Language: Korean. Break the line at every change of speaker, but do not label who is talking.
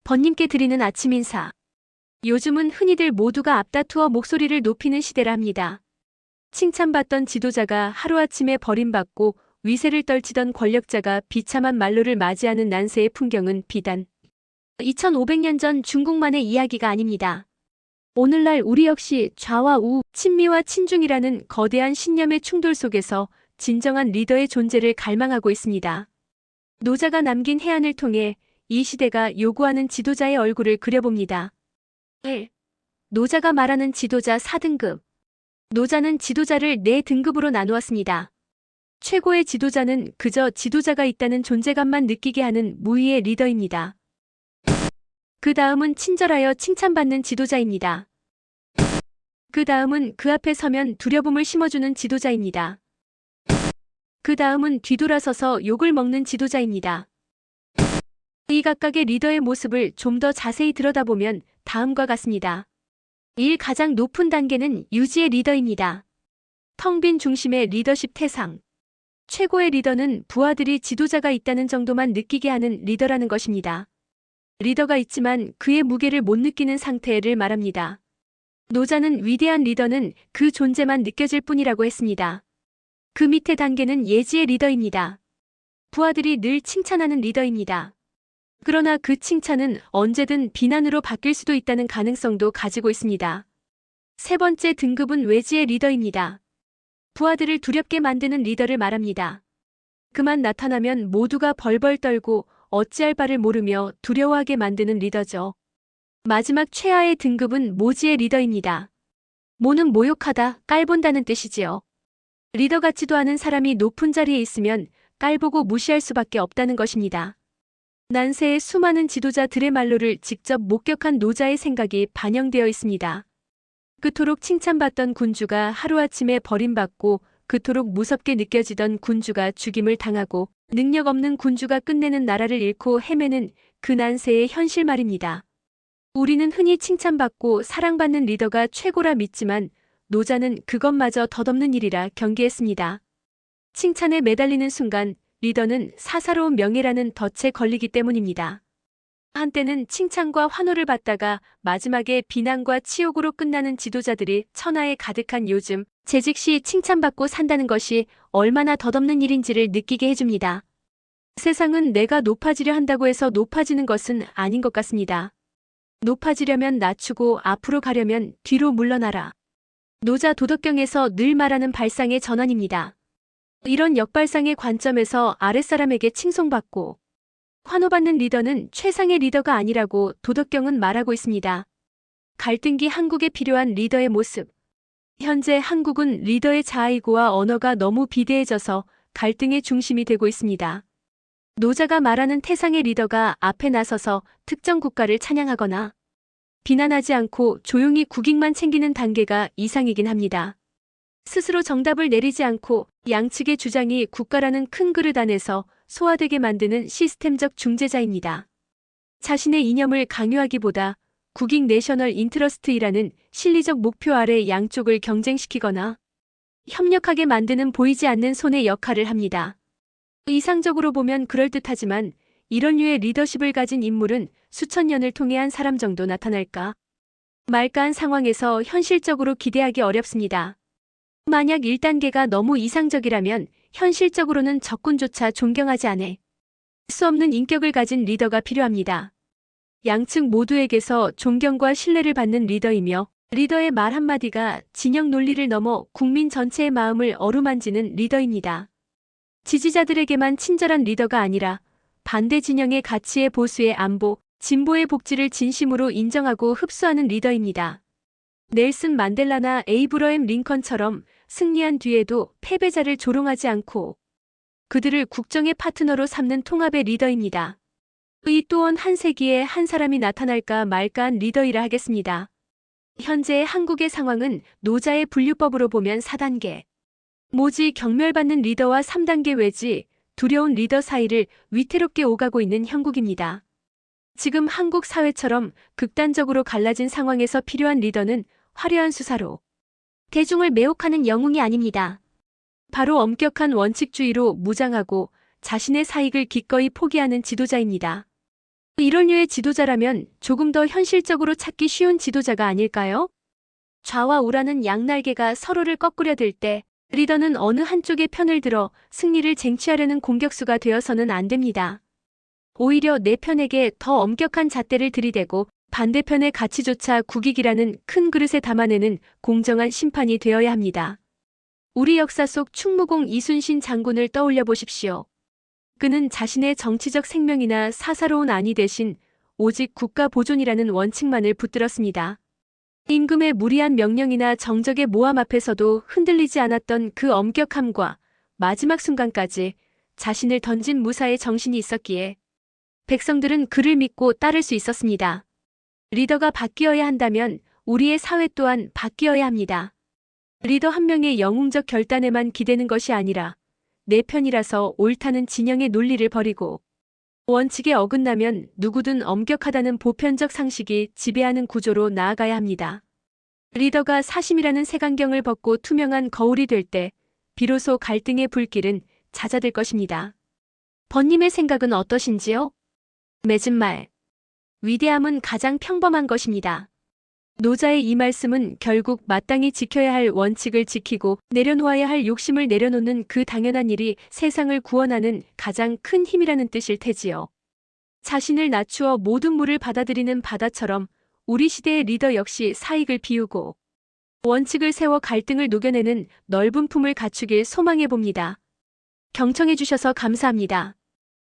번님께 드리는 아침 인사. 요즘은 흔히들 모두가 앞다투어 목소리를 높이는 시대라 합니다. 칭찬받던 지도자가 하루아침에 버림받고 위세를 떨치던 권력자가 비참한 말로를 맞이하는 난세의 풍경은 비단 2500년 전 중국만의 이야기가 아닙니다. 오늘날 우리 역시 좌와 우, 친미와 친중이라는 거대한 신념의 충돌 속에서 진정한 리더의 존재를 갈망하고 있습니다. 노자가 남긴 해안을 통해 이 시대가 요구하는 지도자의 얼굴을 그려봅니다. 1. 노자가 말하는 지도자 4등급. 노자는 지도자를 4등급으로 나누었습니다. 최고의 지도자는 그저 지도자가 있다는 존재감만 느끼게 하는 무위의 리더입니다. 그 다음은 친절하여 칭찬받는 지도자입니다. 그 다음은 그 앞에 서면 두려움을 심어주는 지도자입니다. 그 다음은 뒤돌아서서 욕을 먹는 지도자입니다. 이 각각의 리더의 모습을 좀 더 자세히 들여다보면 다음과 같습니다. 1. 가장 높은 단계는 유지의 리더입니다. 텅 빈 중심의 리더십 태상. 최고의 리더는 부하들이 지도자가 있다는 정도만 느끼게 하는 리더라는 것입니다. 리더가 있지만 그의 무게를 못 느끼는 상태를 말합니다. 노자는 위대한 리더는 그 존재만 느껴질 뿐이라고 했습니다. 그 밑에 단계는 예지의 리더입니다. 부하들이 늘 칭찬하는 리더입니다. 그러나 그 칭찬은 언제든 비난으로 바뀔 수도 있다는 가능성도 가지고 있습니다. 세 번째 등급은 외지의 리더입니다. 부하들을 두렵게 만드는 리더를 말합니다. 그만 나타나면 모두가 벌벌 떨고 어찌할 바를 모르며 두려워하게 만드는 리더죠. 마지막 최하의 등급은 모지의 리더입니다. 모는 모욕하다, 깔본다는 뜻이지요. 리더 같지도 않은 사람이 높은 자리에 있으면 깔보고 무시할 수밖에 없다는 것입니다. 난세의 수많은 지도자들의 말로를 직접 목격한 노자의 생각이 반영되어 있습니다. 그토록 칭찬받던 군주가 하루아침에 버림받고 그토록 무섭게 느껴지던 군주가 죽임을 당하고 능력 없는 군주가 끝내는 나라를 잃고 헤매는 그 난세의 현실 말입니다. 우리는 흔히 칭찬받고 사랑받는 리더가 최고라 믿지만 노자는 그것마저 덧없는 일이라 경계했습니다. 칭찬에 매달리는 순간 리더는 사사로운 명예라는 덫에 걸리기 때문입니다. 한때는 칭찬과 환호를 받다가 마지막에 비난과 치욕으로 끝나는 지도자들이 천하에 가득한 요즘, 재직 시 칭찬받고 산다는 것이 얼마나 덧없는 일인지를 느끼게 해줍니다. 세상은 내가 높아지려 한다고 해서 높아지는 것은 아닌 것 같습니다. 높아지려면 낮추고 앞으로 가려면 뒤로 물러나라. 노자 도덕경에서 늘 말하는 발상의 전환입니다. 이런 역발상의 관점에서 아랫사람에게 칭송받고 환호받는 리더는 최상의 리더가 아니라고 도덕경은 말하고 있습니다. 갈등기 한국에 필요한 리더의 모습. 현재 한국은 리더의 자아이고와 언어가 너무 비대해져서 갈등의 중심이 되고 있습니다. 노자가 말하는 태상의 리더가 앞에 나서서 특정 국가를 찬양하거나 비난하지 않고 조용히 국익만 챙기는 단계가 이상이긴 합니다. 스스로 정답을 내리지 않고 양측의 주장이 국가라는 큰 그릇 안에서 소화되게 만드는 시스템적 중재자입니다. 자신의 이념을 강요하기보다 국익 내셔널 인트러스트이라는 실리적 목표 아래 양쪽을 경쟁시키거나 협력하게 만드는 보이지 않는 손의 역할을 합니다. 이상적으로 보면 그럴듯하지만 이런 류의 리더십을 가진 인물은 수천 년을 통해 한 사람 정도 나타날까 말까한 상황에서 현실적으로 기대하기 어렵습니다. 만약 1단계가 너무 이상적이라면 현실적으로는 적군조차 존경하지 않을 수 없는 인격을 가진 리더가 필요합니다. 양측 모두에게서 존경과 신뢰를 받는 리더이며 리더의 말 한마디가 진영 논리를 넘어 국민 전체의 마음을 어루만지는 리더입니다. 지지자들에게만 친절한 리더가 아니라 반대 진영의 가치의 보수의 안보, 진보의 복지를 진심으로 인정하고 흡수하는 리더입니다. 넬슨 만델라나 에이브러햄 링컨처럼 승리한 뒤에도 패배자를 조롱하지 않고 그들을 국정의 파트너로 삼는 통합의 리더입니다. 이 또한 한 세기에 한 사람이 나타날까 말까한 리더이라 하겠습니다. 현재 한국의 상황은 노자의 분류법으로 보면 4단계. 모지 경멸받는 리더와 3단계 외지, 두려운 리더 사이를 위태롭게 오가고 있는 형국입니다. 지금 한국 사회처럼 극단적으로 갈라진 상황에서 필요한 리더는 화려한 수사로 대중을 매혹하는 영웅이 아닙니다. 바로 엄격한 원칙주의로 무장하고 자신의 사익을 기꺼이 포기하는 지도자입니다. 이런 류의 지도자라면 조금 더 현실적으로 찾기 쉬운 지도자가 아닐까요? 좌와 우라는 양날개가 서로를 꺾으려 들 때 리더는 어느 한쪽의 편을 들어 승리를 쟁취하려는 공격수가 되어서는 안 됩니다. 오히려 내 편에게 더 엄격한 잣대를 들이대고 반대편의 가치조차 국익이라는 큰 그릇에 담아내는 공정한 심판이 되어야 합니다. 우리 역사 속 충무공 이순신 장군을 떠올려 보십시오. 그는 자신의 정치적 생명이나 사사로운 안위 대신 오직 국가 보존이라는 원칙만을 붙들었습니다. 임금의 무리한 명령이나 정적의 모함 앞에서도 흔들리지 않았던 그 엄격함과 마지막 순간까지 자신을 던진 무사의 정신이 있었기에 백성들은 그를 믿고 따를 수 있었습니다. 리더가 바뀌어야 한다면 우리의 사회 또한 바뀌어야 합니다. 리더 한 명의 영웅적 결단에만 기대는 것이 아니라 내 편이라서 옳다는 진영의 논리를 버리고 원칙에 어긋나면 누구든 엄격하다는 보편적 상식이 지배하는 구조로 나아가야 합니다. 리더가 사심이라는 색안경을 벗고 투명한 거울이 될 때 비로소 갈등의 불길은 잦아들 것입니다. 번님의 생각은 어떠신지요? 맺은 말. 위대함은 가장 평범한 것입니다. 노자의 이 말씀은 결국 마땅히 지켜야 할 원칙을 지키고 내려놓아야 할 욕심을 내려놓는 그 당연한 일이 세상을 구원하는 가장 큰 힘이라는 뜻일 테지요. 자신을 낮추어 모든 물을 받아들이는 바다처럼 우리 시대의 리더 역시 사익을 비우고 원칙을 세워 갈등을 녹여내는 넓은 품을 갖추길 소망해 봅니다. 경청해 주셔서 감사합니다.